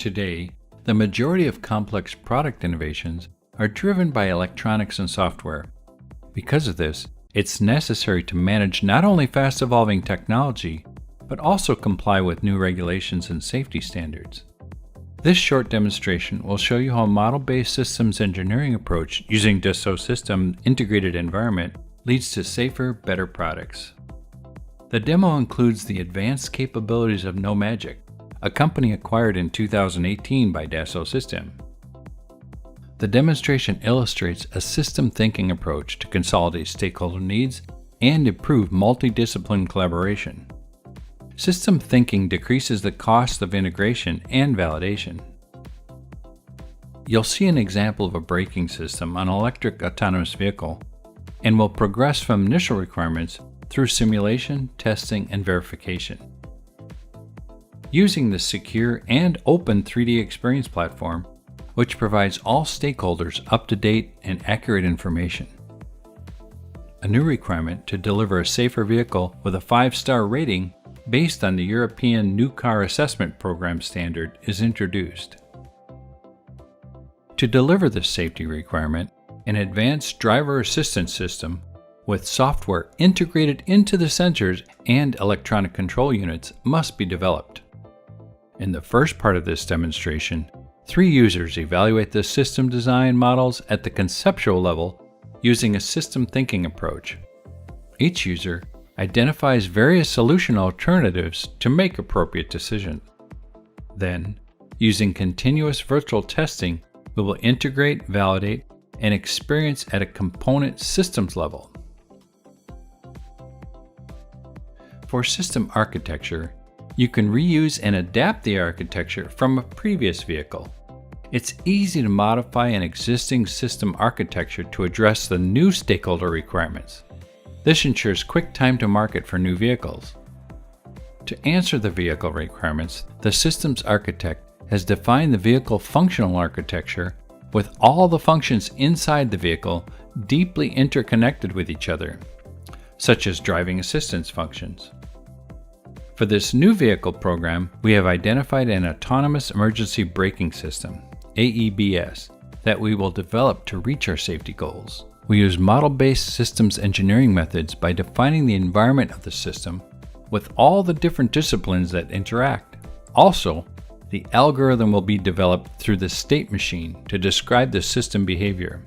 Today, the majority of complex product innovations are driven by electronics and software. Because of this, it's necessary to manage not only fast-evolving technology, but also comply with new regulations and safety standards. This short demonstration will show you how a model-based systems engineering approach using Dassault Systèmes integrated environment leads to safer, better products. The demo includes the advanced capabilities of NoMagic, a company acquired in 2018 by Dassault Systèmes. The demonstration illustrates a system thinking approach to consolidate stakeholder needs and improve multidiscipline collaboration. System thinking decreases the cost of integration and validation. You'll see an example of a braking system on an electric autonomous vehicle and will progress from initial requirements through simulation, testing, and verification. Using the secure and open 3D experience platform, which provides all stakeholders up-to-date and accurate information. A new requirement to deliver a safer vehicle with a 5-star rating based on the European New Car Assessment Program standard is introduced. To deliver this safety requirement, an advanced driver assistance system with software integrated into the sensors and electronic control units must be developed. In the first part of this demonstration, 3 users evaluate the system design models at the conceptual level using a system thinking approach. Each user identifies various solution alternatives to make appropriate decisions. Then, using continuous virtual testing, we will integrate, validate, and experience at a component systems level. For system architecture, you can reuse and adapt the architecture from a previous vehicle. It's easy to modify an existing system architecture to address the new stakeholder requirements. This ensures quick time to market for new vehicles. To answer the vehicle requirements, the systems architect has defined the vehicle functional architecture with all the functions inside the vehicle deeply interconnected with each other, such as driving assistance functions. For this new vehicle program, we have identified an autonomous emergency braking system, AEBS, that we will develop to reach our safety goals. We use model-based systems engineering methods by defining the environment of the system with all the different disciplines that interact. Also, the algorithm will be developed through the state machine to describe the system behavior.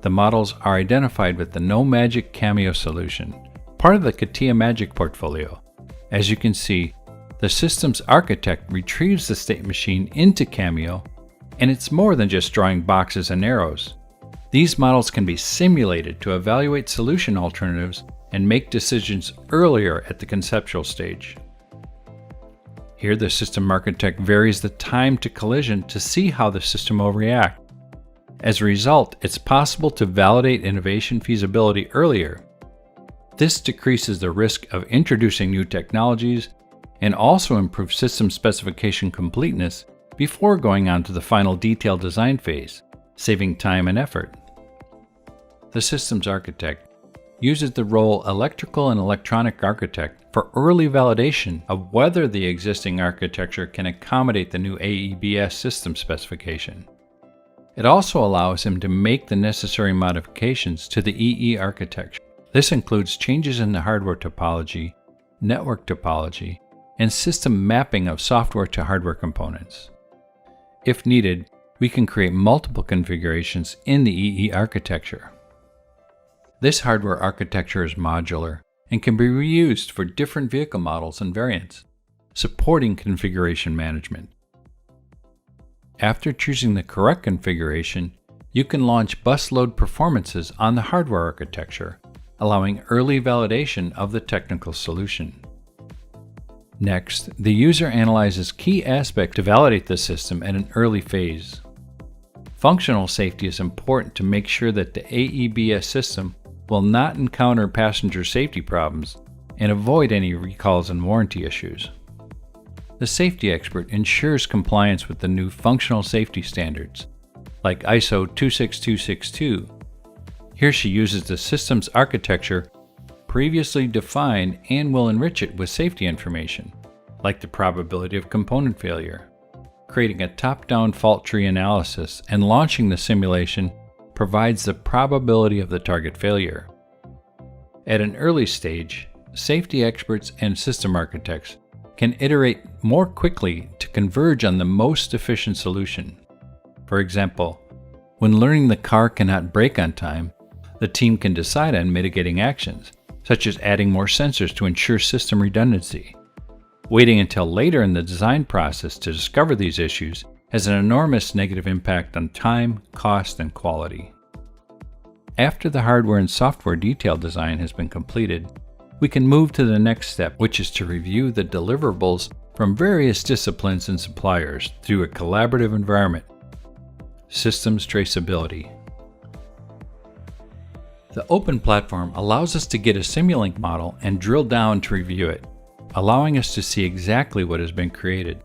The models are identified with the NoMagic Cameo solution, part of the CATIA Magic portfolio. As you can see, the systems architect retrieves the state machine into Cameo, and it's more than just drawing boxes and arrows. These models can be simulated to evaluate solution alternatives and make decisions earlier at the conceptual stage. Here, the system architect varies the time to collision to see how the system will react. As a result, it's possible to validate innovation feasibility earlier. This decreases the risk of introducing new technologies and also improves system specification completeness before going on to the final detailed design phase, saving time and effort. The systems architect uses the role electrical and electronic architect for early validation of whether the existing architecture can accommodate the new AEBS system specification. It also allows him to make the necessary modifications to the EE architecture. This includes changes in the hardware topology, network topology, and system mapping of software to hardware components. If needed, we can create multiple configurations in the EE architecture. This hardware architecture is modular and can be reused for different vehicle models and variants, supporting configuration management. After choosing the correct configuration, you can launch bus load performances on the hardware architecture, allowing early validation of the technical solution. Next, the user analyzes key aspects to validate the system at an early phase. Functional safety is important to make sure that the AEBS system will not encounter passenger safety problems and avoid any recalls and warranty issues. The safety expert ensures compliance with the new functional safety standards, like ISO 26262. Here she uses the system's architecture previously defined and will enrich it with safety information, like the probability of component failure. creating a top-down fault tree analysis and launching the simulation provides the probability of the target failure. At an early stage, safety experts and system architects can iterate more quickly to converge on the most efficient solution. For example, when learning the car cannot brake on time, the team can decide on mitigating actions, such as adding more sensors to ensure system redundancy. Waiting until later in the design process to discover these issues has an enormous negative impact on time, cost, and quality. After the hardware and software detail design has been completed, we can move to the next step, which is to review the deliverables from various disciplines and suppliers through a collaborative environment. Systems traceability. The open platform allows us to get a Simulink model and drill down to review it, allowing us to see exactly what has been created.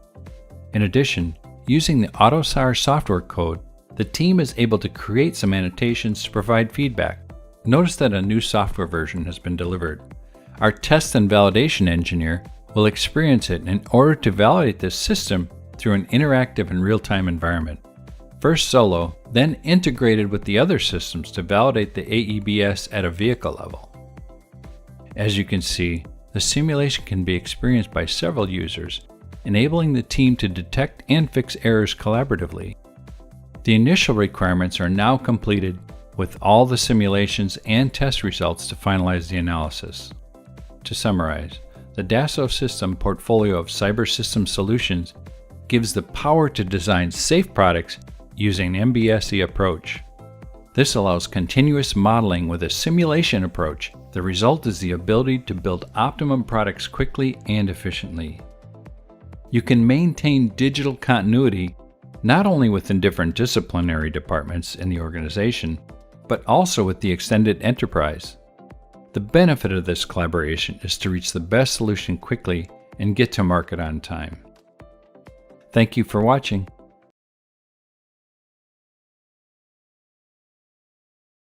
In addition, using the AutoSAR software code, the team is able to create some annotations to provide feedback. Notice that a new software version has been delivered. Our test and validation engineer will experience it in order to validate this system through an interactive and real-time environment. First solo, then integrated with the other systems to validate the AEBS at a vehicle level. As you can see, the simulation can be experienced by several users, enabling the team to detect and fix errors collaboratively. The initial requirements are now completed with all the simulations and test results to finalize the analysis. To summarize, the Dassault System portfolio of cyber system solutions gives the power to design safe products using an MBSE approach. This allows continuous modeling with a simulation approach. The result is the ability to build optimum products quickly and efficiently. You can maintain digital continuity not only within different disciplinary departments in the organization, but also with the extended enterprise. The benefit of this collaboration is to reach the best solution quickly and get to market on time. Thank you for watching.